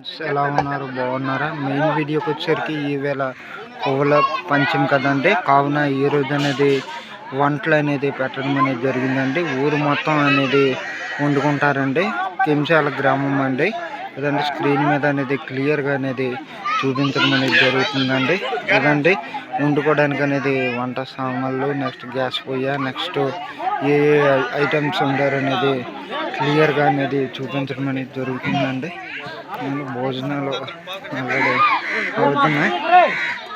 Friends ఎలా ఉన్నారు, బాగున్నారా? మెయిన్ వీడియోకి వచ్చేసరికి ఈవేళ పువ్వుల పంచమి కదండి, కావున ఈరోజు అనేది వంటలు అనేది పెట్టడం అనేది జరిగిందండి. ఊరు మొత్తం అనేది వండుకుంటారండి. కించాల గ్రామం అండి. ఇదండి స్క్రీన్ మీద అనేది క్లియర్గా అనేది చూపించడం అనేది జరుగుతుందండి. ఇదండి వండుకోవడానికి అనేది వంట సామాన్లు, నెక్స్ట్ గ్యాస్ పొయ్య, నెక్స్ట్ ఏ ఐటమ్స్ ఉండారు అనేది క్లియర్గా అనేది చూపించడం అనేది జరుగుతుందండి. భోజనాలు ఆల్రెడీ అవుతున్నాయి.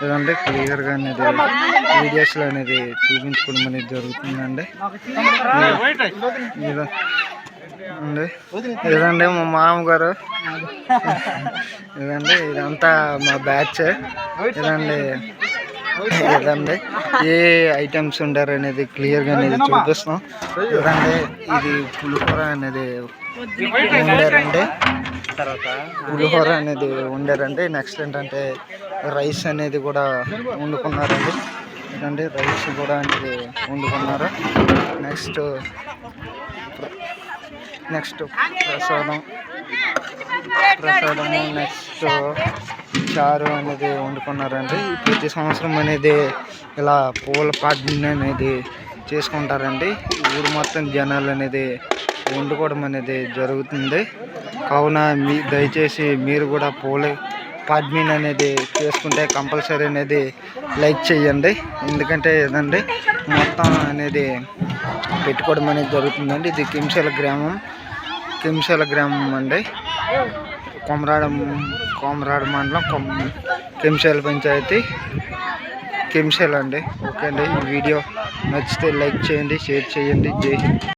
ఇదంటే క్లియర్గా అనేది వీడియోస్లో అనేది చూపించుకోవడం అనేది జరుగుతుందండి. ఇదండి మా మామగారు, ఇదండి ఇదంతా మా బ్యాచ్. ఇదండి ఏ ఐటమ్స్ ఉండారు అనేది క్లియర్గా అనేది చూపిస్తాం. ఇదండి ఇది పులిహోర అనేది వండారండి. పులిహోర అనేది వండారండి. నెక్స్ట్ ఏంటంటే రైస్ అనేది కూడా వండుకున్నారండి. ఇదండి రైస్ కూడా అనేది వండుకున్నారు. నెక్స్ట్ ప్రసాదము, నెక్స్ట్ చారు అనేది వండుకున్నారండి. ప్రతి సంవత్సరం అనేది ఇలా పూల పాడ్యమి అనేది చేసుకుంటారండి. ఊరు మొత్తం జనాలు అనేది వండుకోవడం అనేది జరుగుతుంది. కావున దయచేసి మీరు కూడా పూల పాడ్యమి అనేది చేసుకుంటే కంపల్సరీ అనేది లైక్ చేయండి. ఎందుకంటే ఇదండి మొత్తం అనేది పెట్టుకోవడం అనేది జరుగుతుందండి. ఇది కింశాల గ్రామం అండి. కొమరాడ మండలం, కింశాల పంచాయతీ, కింశాల అండి. ఓకే అండి, ఈ వీడియో నచ్చితే లైక్ చేయండి, షేర్ చేయండి. జై హింద్.